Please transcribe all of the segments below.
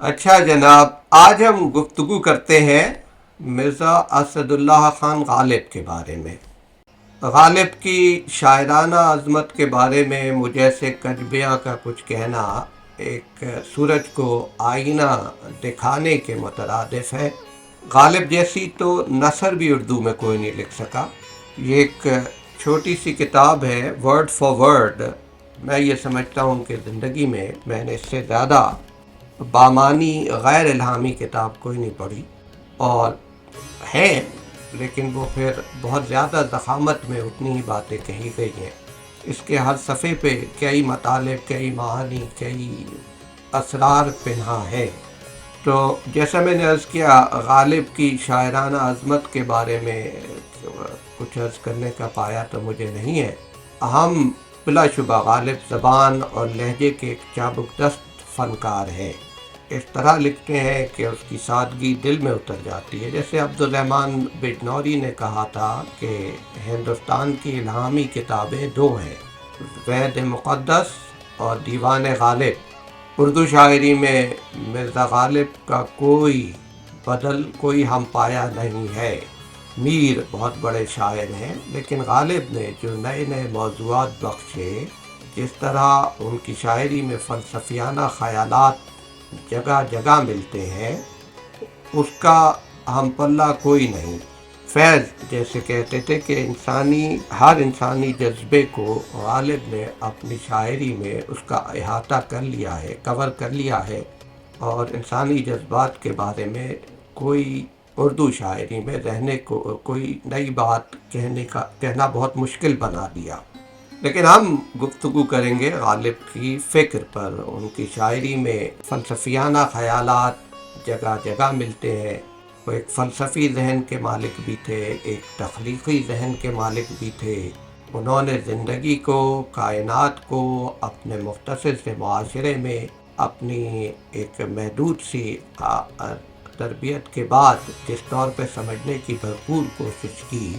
اچھا جناب، آج ہم گفتگو کرتے ہیں مرزا اسداللہ خان غالب کے بارے میں۔ غالب کی شاعرانہ عظمت کے بارے میں مجھے ایسے کجبیاں کا کچھ کہنا ایک سورج کو آئینہ دکھانے کے مترادف ہے۔ غالب جیسی تو نثر بھی اردو میں کوئی نہیں لکھ سکا۔ یہ ایک چھوٹی سی کتاب ہے، ورڈ فار ورڈ۔ میں یہ سمجھتا ہوں کہ زندگی میں میں نے اس سے زیادہ بامانی غیر الہامی کتاب کوئی نہیں پڑھی، اور ہے لیکن وہ پھر بہت زیادہ ضخامت میں اتنی ہی باتیں کہی گئی ہیں۔ اس کے ہر صفحے پہ کئی مطالب، کئی معانی، کئی اسرار پنہاں ہے۔ تو جیسا میں نے عرض کیا، غالب کی شاعرانہ عظمت کے بارے میں کچھ عرض کرنے کا پایا تو مجھے نہیں ہے۔ ہم بلا شبہ غالب زبان اور لہجے کے ایک چابک دست فنکار ہے۔ اس طرح لکھتے ہیں کہ اس کی سادگی دل میں اتر جاتی ہے۔ جیسے عبدالرحمن بجنوری نے کہا تھا کہ ہندوستان کی الہامی کتابیں دو ہیں، وید مقدس اور دیوان غالب۔ اردو شاعری میں مرزا غالب کا کوئی بدل، کوئی ہم پایا نہیں ہے۔ میر بہت بڑے شاعر ہیں، لیکن غالب نے جو نئے نئے موضوعات بخشے، جس طرح ان کی شاعری میں فلسفیانہ خیالات جگہ جگہ ملتے ہیں، اس کا ہم پلہ کوئی نہیں۔ فیض جیسے کہتے تھے کہ ہر انسانی جذبے کو غالب نے اپنی شاعری میں اس کا احاطہ کر لیا ہے، کور کر لیا ہے، اور انسانی جذبات کے بارے میں کوئی اردو شاعری میں رہنے کو کوئی نئی بات کہنا بہت مشکل بنا دیا۔ لیکن ہم گفتگو کریں گے غالب کی فکر پر۔ ان کی شاعری میں فلسفیانہ خیالات جگہ جگہ ملتے ہیں۔ وہ ایک فلسفی ذہن کے مالک بھی تھے، ایک تخلیقی ذہن کے مالک بھی تھے۔ انہوں نے زندگی کو، کائنات کو اپنے مختصر سے معاشرے میں اپنی ایک محدود سی تربیت کے بعد جس طور پہ سمجھنے کی بھرپور کوشش کی،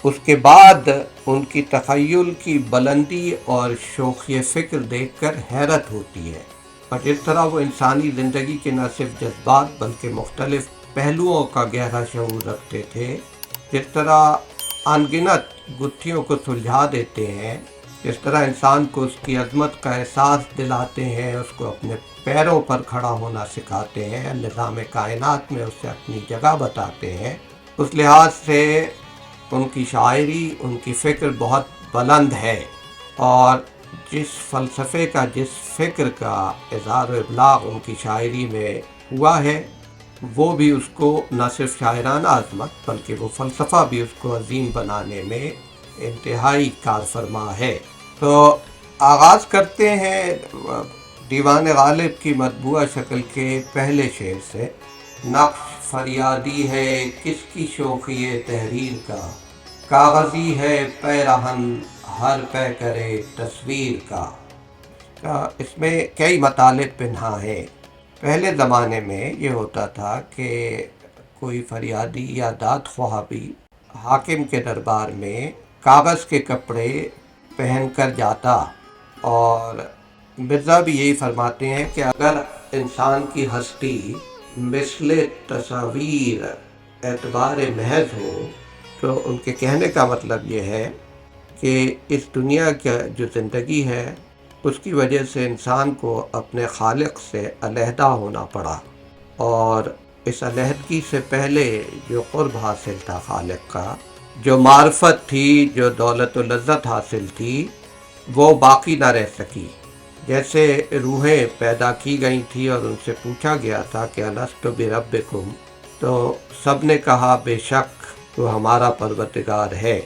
اس کے بعد ان کی تخیل کی بلندی اور شوخی فکر دیکھ کر حیرت ہوتی ہے۔ اور جس طرح وہ انسانی زندگی کے نہ صرف جذبات بلکہ مختلف پہلوؤں کا گہرا شعور رکھتے تھے، جس طرح انگنت گتھیوں کو سلجھا دیتے ہیں، جس طرح انسان کو اس کی عظمت کا احساس دلاتے ہیں، اس کو اپنے پیروں پر کھڑا ہونا سکھاتے ہیں، نظام کائنات میں اسے اپنی جگہ بتاتے ہیں، اس لحاظ سے ان کی شاعری، ان کی فکر بہت بلند ہے۔ اور جس فلسفے کا، جس فکر کا اظہار و ابلاغ ان کی شاعری میں ہوا ہے، وہ بھی اس کو نہ صرف شاعرانہ عظمت بلکہ وہ فلسفہ بھی اس کو عظیم بنانے میں انتہائی کارفرما ہے۔ تو آغاز کرتے ہیں دیوان غالب کی مطبوعہ شکل کے پہلے شعر سے۔ نقش فریادی ہے کس کی شوخی تحریر کا، کاغذی ہے پیرہن ہر پے کرے تصویر کا۔ اس میں کئی مطالب پنہاں ہیں۔ پہلے زمانے میں یہ ہوتا تھا کہ کوئی فریادی یا داد خواہ بھی حاکم کے دربار میں کاغذ کے کپڑے پہن کر جاتا، اور مرزا بھی یہی فرماتے ہیں کہ اگر انسان کی ہستی مثل تصاویر اعتبار محض ہو، تو ان کے کہنے کا مطلب یہ ہے کہ اس دنیا کا جو زندگی ہے، اس کی وجہ سے انسان کو اپنے خالق سے علیحدہ ہونا پڑا، اور اس علیحدگی سے پہلے جو قرب حاصل تھا خالق کا، جو معرفت تھی، جو دولت و لذت حاصل تھی، وہ باقی نہ رہ سکی۔ جیسے روحیں پیدا کی گئی تھی اور ان سے پوچھا گیا تھا کہ الست بربکم، تو سب نے کہا بے شک وہ ہمارا پروردگار ہے۔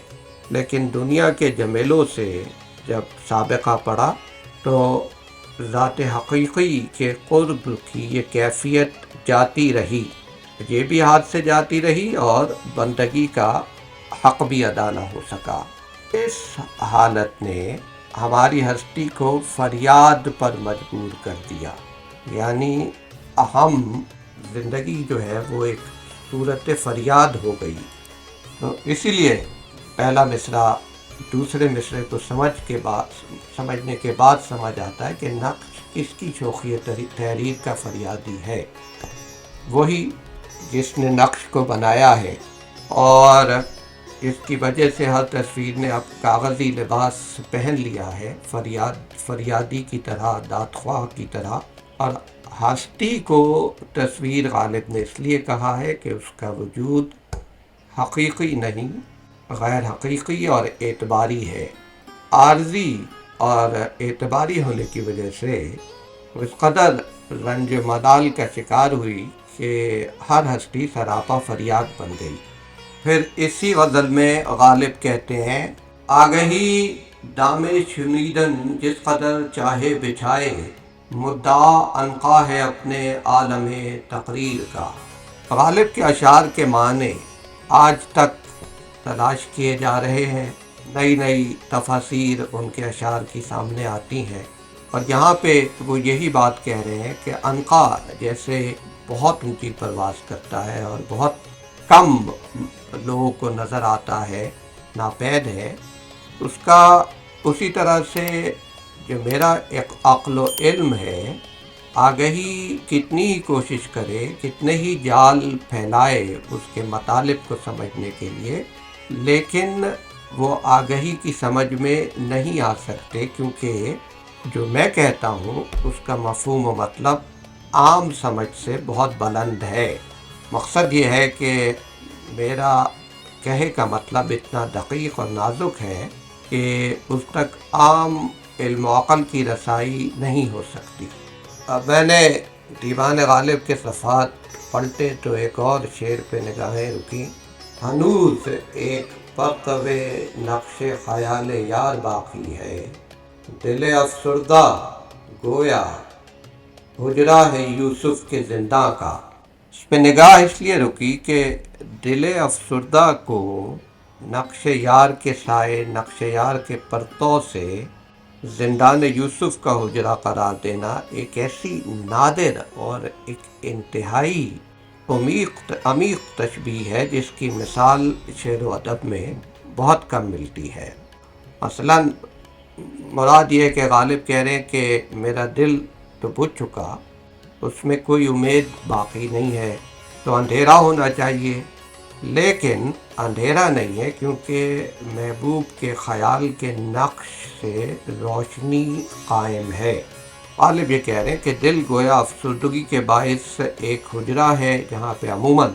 لیکن دنیا کے جمیلوں سے جب سابقہ پڑا تو ذات حقیقی کے قرب کی یہ کیفیت جاتی رہی، یہ بھی ہاتھ سے جاتی رہی، اور بندگی کا حق بھی ادا نہ ہو سکا۔ اس حالت نے ہماری ہستی کو فریاد پر مجبور کر دیا، یعنی ہم زندگی جو ہے وہ ایک صورت فریاد ہو گئی۔ تو اسی لیے پہلا مصرع دوسرے مصرعے کو سمجھنے کے بعد سمجھ آتا ہے کہ نقش کس کی شوخی تحریر کا فریادی ہے؟ وہی جس نے نقش کو بنایا ہے، اور اس کی وجہ سے ہر تصویر نے اب کاغذی لباس پہن لیا ہے، فریادی کی طرح، دادخواہ کی طرح۔ اور ہستی کو تصویر غالب نے اس لیے کہا ہے کہ اس کا وجود حقیقی نہیں، غیر حقیقی اور اعتباری ہے۔ عارضی اور اعتباری ہونے کی وجہ سے اس قدر رنج و ملال کا شکار ہوئی کہ ہر ہستی سراپا فریاد بن گئی۔ پھر اسی غزل میں غالب کہتے ہیں: آگہی دام شنیدن جس قدر چاہے بچھائے، مدعا عنقا ہے اپنے عالم تقریر کا۔ غالب کے اشعار کے معنی آج تک تلاش کیے جا رہے ہیں، نئی نئی تفاسیر ان کے اشعار کی سامنے آتی ہیں، اور یہاں پہ وہ یہی بات کہہ رہے ہیں کہ عنقا جیسے بہت اونچی پرواز کرتا ہے اور بہت کم لوگوں کو نظر آتا ہے، ناپید ہے، اس کا اسی طرح سے جو میرا ایک عقل و علم ہے، آگہی کتنی ہی کوشش کرے، کتنے ہی جال پھیلائے اس کے مطالب کو سمجھنے کے لیے، لیکن وہ آگہی کی سمجھ میں نہیں آ سکتے، کیونکہ جو میں کہتا ہوں اس کا مفہوم و مطلب عام سمجھ سے بہت بلند ہے۔ مقصد یہ ہے کہ میرا کہے کا مطلب اتنا دقیق اور نازک ہے کہ اس تک عام علم و عقل کی رسائی نہیں ہو سکتی۔ اب میں نے دیوان غالب کے صفحات پلٹے تو ایک اور شعر پہ نگاہیں رکی: ہنوز ایک پرتو نقش خیال یار باقی ہے، دل افسردہ گویا حجرہ ہے یوسف کے زنداں کا۔ اس پہ نگاہ اس لیے رکی کہ دل افسردہ کو نقش یار کے سائے، نقش یار کے پرتو سے زندان یوسف کا حجرہ قرار دینا ایک ایسی نادر اور ایک انتہائی عمیق تشبیہ ہے جس کی مثال شعر و ادب میں بہت کم ملتی ہے۔ مثلاً مراد یہ ہے کہ غالب کہہ رہے ہیں کہ میرا دل تو بجھ چکا، اس میں کوئی امید باقی نہیں ہے، تو اندھیرا ہونا چاہیے، لیکن اندھیرا نہیں ہے، کیونکہ محبوب کے خیال کے نقش سے روشنی قائم ہے۔ غالب یہ کہہ رہے ہیں کہ دل گویا افسردگی کے باعث ایک حجرہ ہے جہاں پہ عموماً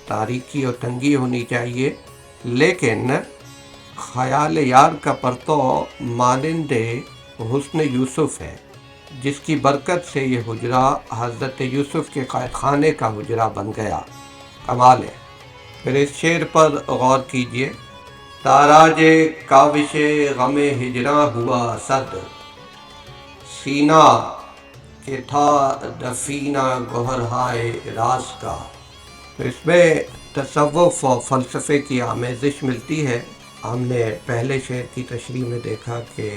تاریکی اور تنگی ہونی چاہیے، لیکن خیال یار کا پرتو مانند حسن یوسف ہے، جس کی برکت سے یہ حجرہ حضرت یوسف کے قید خانے کا حجرہ بن گیا۔ کمال ہے۔ پھر اس شعر پر غور کیجئے: تاراج کاوش غم ہجراں ہوا صد، سینہ کہ تھا دفینہ گوہرہائے راز کا۔ تو اس میں تصوف و فلسفے کی آمیزش ملتی ہے۔ ہم نے پہلے شعر کی تشریح میں دیکھا کہ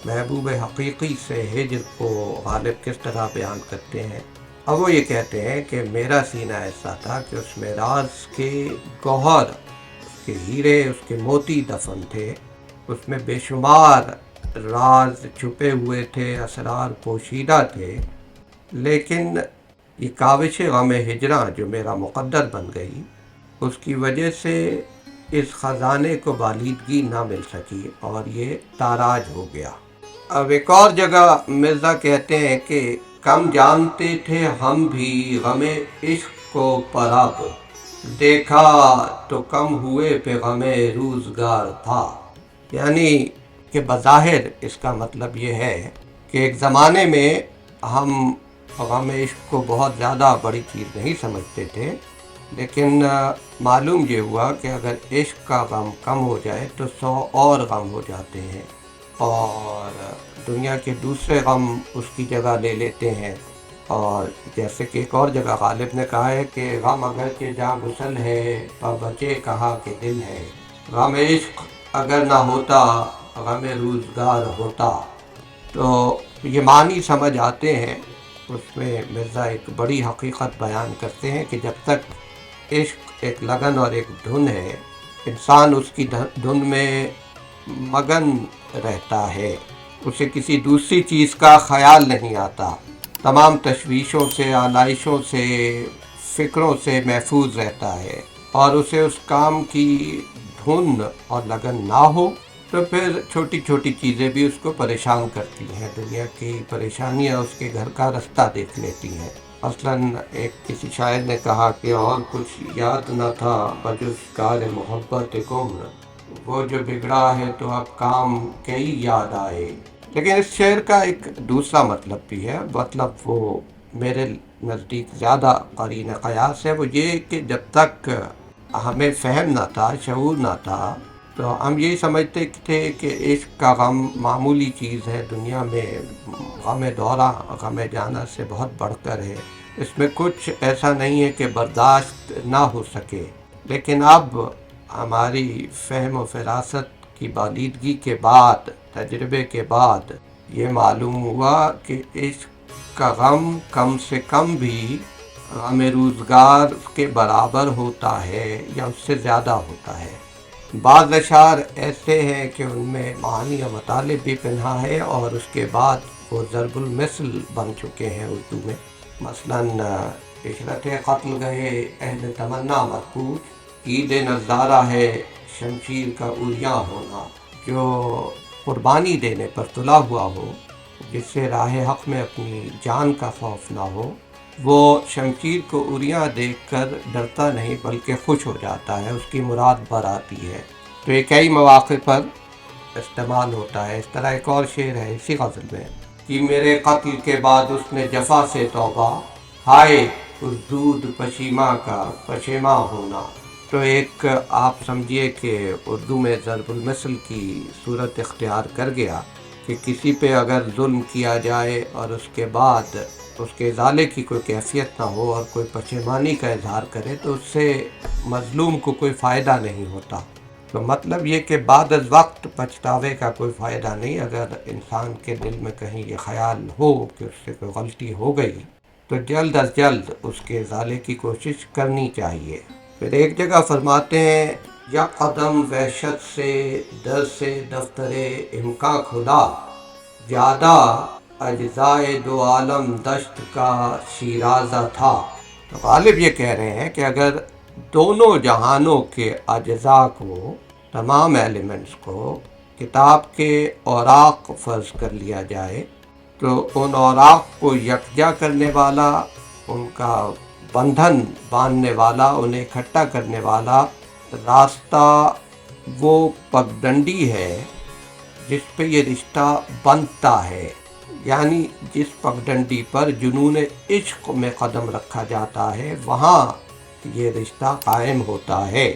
محبوب حقیقی سے ہجر کو غالب کس طرح بیان کرتے ہیں۔ اب وہ یہ کہتے ہیں کہ میرا سینہ ایسا تھا کہ اس میں راز کے گوہر، اس کے ہیرے، اس کے موتی دفن تھے، اس میں بے شمار راز چھپے ہوئے تھے، اسرار پوشیدہ تھے، لیکن یہ کاوش غم ہجراں جو میرا مقدر بن گئی، اس کی وجہ سے اس خزانے کو بالیدگی نہ مل سکی اور یہ تاراج ہو گیا۔ اب ایک اور جگہ مرزا کہتے ہیں کہ کم جانتے تھے ہم بھی غم عشق کو پرب، دیکھا تو کم ہوئے پہ غم روزگار تھا۔ یعنی کہ بظاہر اس کا مطلب یہ ہے کہ ایک زمانے میں ہم غم عشق کو بہت زیادہ بڑی چیز نہیں سمجھتے تھے، لیکن معلوم یہ ہوا کہ اگر عشق کا غم کم ہو جائے تو 100 اور غم ہو جاتے ہیں، اور دنیا کے دوسرے غم اس کی جگہ لے لیتے ہیں۔ اور جیسے کہ ایک اور جگہ غالب نے کہا ہے کہ غم اگر کہ جاں گسل ہے، پر بچے کہا کہ دل ہے، غم عشق اگر نہ ہوتا، غم روزگار ہوتا۔ تو یہ معنی سمجھ آتے ہیں۔ اس میں مرزا ایک بڑی حقیقت بیان کرتے ہیں کہ جب تک عشق ایک لگن اور ایک دھن ہے، انسان اس کی دھن میں مگن رہتا ہے، اسے کسی دوسری چیز کا خیال نہیں آتا، تمام تشویشوں سے، آلائشوں سے، فکروں سے محفوظ رہتا ہے، اور اسے اس کام کی دھن اور لگن نہ ہو تو پھر چھوٹی چھوٹی چیزیں بھی اس کو پریشان کرتی ہیں، دنیا کی پریشانیاں اس کے گھر کا رستہ دیکھ لیتی ہیں۔ مثلاً کسی شاعر نے کہا کہ اور کچھ یاد نہ تھا بجز کار محبت گمر، وہ جو بگڑا ہے تو اب کام کئی یاد آئے۔ لیکن اس شعر کا ایک دوسرا مطلب بھی ہے، مطلب وہ میرے نزدیک زیادہ قرین قیاس ہے، وہ یہ کہ جب تک ہمیں فہم نہ تھا، شعور نہ تھا، تو ہم یہی سمجھتے تھے کہ عشق کا غم معمولی چیز ہے دنیا میں، غم دورہ غم جانا سے بہت بڑھ کر ہے، اس میں کچھ ایسا نہیں ہے کہ برداشت نہ ہو سکے۔ لیکن اب ہماری فہم و فراست کی بالیدگی کے بعد، تجربے کے بعد یہ معلوم ہوا کہ عشق کا غم کم سے کم بھی غم روزگار کے برابر ہوتا ہے یا اس سے زیادہ ہوتا ہے۔ بعض اشعار ایسے ہیں کہ ان میں معانی و مطالب بھی پنہا ہے اور اس کے بعد وہ ضرب المثل بن چکے ہیں اردو میں۔ مثلاً عشرت قتل گئے اہل تمنا مرکوز، عید نظارہ ہے شمشیر کا عریاں ہونا۔ جو قربانی دینے پر تلا ہوا ہو، جس سے راہ حق میں اپنی جان کا خوف نہ ہو، وہ شمشیر کو عریاں دیکھ کر ڈرتا نہیں بلکہ خوش ہو جاتا ہے، اس کی مراد بر آتی ہے۔ تو یہ کئی مواقع پر استعمال ہوتا ہے۔ اس طرح ایک اور شعر ہے اسی غزل میں کہ میرے قتل کے بعد اس نے جفا سے توبہ، ہائے اس دود پشیماں کا پشیماں ہونا۔ تو ایک آپ سمجھیے کہ اردو میں ضرب المثل کی صورت اختیار کر گیا کہ کسی پہ اگر ظلم کیا جائے اور اس کے بعد اس کے ازالے کی کوئی کیفیت نہ ہو اور کوئی پشیمانی کا اظہار کرے تو اس سے مظلوم کو کوئی فائدہ نہیں ہوتا۔ تو مطلب یہ کہ بعد از وقت پچھتاوے کا کوئی فائدہ نہیں۔ اگر انسان کے دل میں کہیں یہ خیال ہو کہ اس سے کوئی غلطی ہو گئی تو جلد از جلد اس کے ازالے کی کوشش کرنی چاہیے۔ پھر ایک جگہ فرماتے ہیں یا قدم وحشت سے در سے دفتر امکان کھلا، زیادہ اجزائے دو عالم دشت کا شیرازہ تھا۔ تو غالب یہ کہہ رہے ہیں کہ اگر دونوں جہانوں کے اجزاء کو، تمام ایلیمنٹس کو کتاب کے اوراق فرض کر لیا جائے تو ان اوراق کو یکجا کرنے والا، ان کا بندھن باندھنے والا، انہیں اکٹھا کرنے والا راستہ وہ پگڈنڈی ہے جس پہ یہ رشتہ بنتا ہے، یعنی جس پگڈنڈی پر جنون عشق میں قدم رکھا جاتا ہے وہاں یہ رشتہ قائم ہوتا ہے۔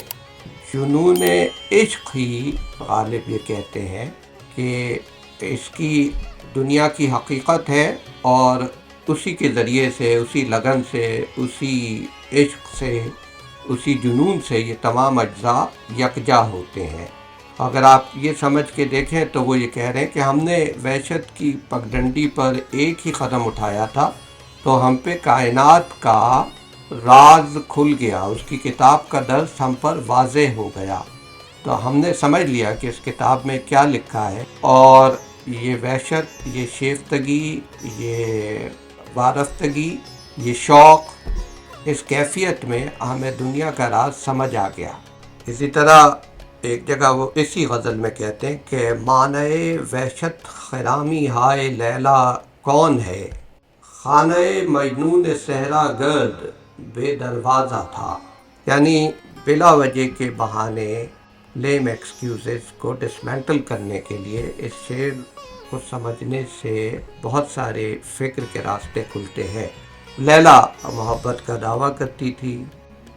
جنون عشق ہی غالب یہ کہتے ہیں کہ اس کی دنیا کی حقیقت ہے، اور اسی کے ذریعے سے، اسی لگن سے، اسی عشق سے، اسی جنون سے یہ تمام اجزاء یکجا ہوتے ہیں۔ اگر آپ یہ سمجھ کے دیکھیں تو وہ یہ کہہ رہے ہیں کہ ہم نے وحشت کی پگڈنڈی پر ایک ہی قدم اٹھایا تھا تو ہم پہ کائنات کا راز کھل گیا، اس کی کتاب کا درس ہم پر واضح ہو گیا، تو ہم نے سمجھ لیا کہ اس کتاب میں کیا لکھا ہے، اور یہ وحشت، یہ شیفتگی، یہ وارفتگی، یہ شوق، اس کیفیت میں ہمیں دنیا کا راز سمجھ آ گیا۔ اسی طرح ایک جگہ وہ اسی غزل میں کہتے ہیں کہ معنی وحشت خرامی ہائے لیلا کون ہے، خانہ مجنون صحرا گرد بے دروازہ تھا۔ یعنی بلا وجہ کے بہانے، لیم ایکسکیوزز کو ڈسمینٹل کرنے کے لیے اس شعر کو سمجھنے سے بہت سارے فکر کے راستے کھلتے ہیں۔ لیلا محبت کا دعویٰ کرتی تھی،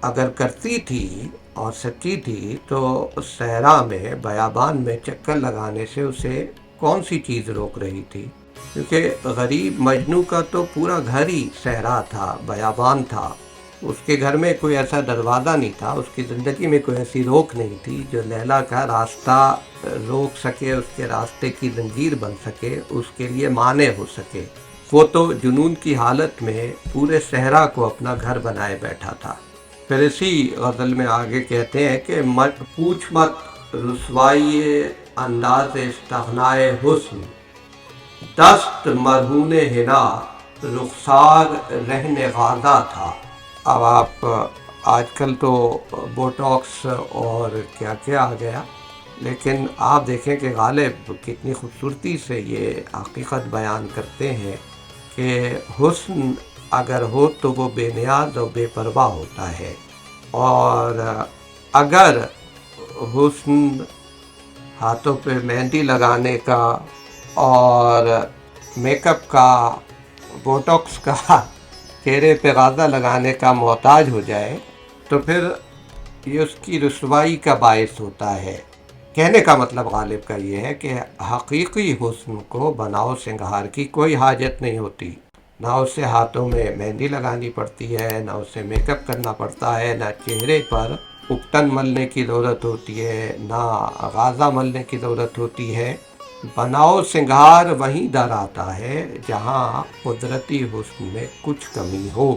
اگر کرتی تھی اور سچی تھی تو اس صحرا میں، بیابان میں چکر لگانے سے اسے کون سی چیز روک رہی تھی؟ کیونکہ غریب مجنوں کا تو پورا گھر ہی صحرا تھا، بیابان تھا، اس کے گھر میں کوئی ایسا دروازہ نہیں تھا، اس کی زندگی میں کوئی ایسی روک نہیں تھی جو لیلا کا راستہ روک سکے، اس کے راستے کی زنجیر بن سکے، اس کے لیے مانع ہو سکے۔ وہ تو جنون کی حالت میں پورے صحرا کو اپنا گھر بنائے بیٹھا تھا۔ پھر اسی غزل میں آگے کہتے ہیں کہ پوچھ مت رسوائی انداز استغنائے حسن، دست مرہون حنا رخسار رہن غازہ تھا۔ اب آپ آج کل تو بوٹاکس اور کیا کیا آ گیا، لیکن آپ دیکھیں کہ غالب کتنی خوبصورتی سے یہ حقیقت بیان کرتے ہیں کہ حسن اگر ہو تو وہ بے نیاز اور بے پرواہ ہوتا ہے، اور اگر حسن ہاتھوں پہ مہندی لگانے کا اور میک اپ کا، بوٹاکس کا، چہرے پہ غازہ لگانے کا محتاج ہو جائے تو پھر یہ اس کی رسوائی کا باعث ہوتا ہے۔ کہنے کا مطلب غالب کا یہ ہے کہ حقیقی حسن کو بناؤ سنگھار کی کوئی حاجت نہیں ہوتی، نہ اسے ہاتھوں میں مہندی لگانی پڑتی ہے، نہ اسے میک اپ کرنا پڑتا ہے، نہ چہرے پر اپٹن ملنے کی ضرورت ہوتی ہے، نہ غازہ ملنے کی ضرورت ہوتی ہے۔ بناؤ سنگھار وہیں در آتا ہے جہاں قدرتی حسن میں کچھ کمی ہو۔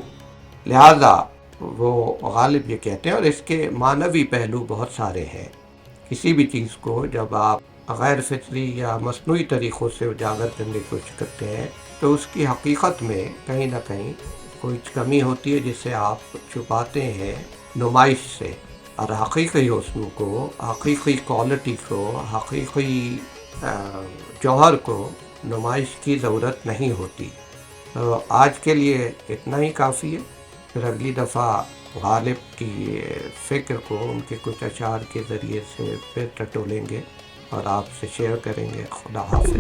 لہذا وہ غالب یہ کہتے ہیں، اور اس کے معنوی پہلو بہت سارے ہیں۔ کسی بھی چیز کو جب آپ غیر فطری یا مصنوعی طریقوں سے اجاگر کرنے کی کوشش کرتے ہیں تو اس کی حقیقت میں کہیں نہ کہیں کوئی کمی ہوتی ہے جسے آپ چھپاتے ہیں نمائش سے، اور حقیقی حسن کو، حقیقی کوالٹی کو، حقیقی جوہر کو نمائش کی ضرورت نہیں ہوتی۔ تو آج کے لیے اتنا ہی کافی ہے، پھر اگلی دفعہ غالب کی فکر کو ان کے کچھ اشعار کے ذریعے سے پھر ٹٹولیں گے اور آپ سے شیئر کریں گے۔ خدا حافظ۔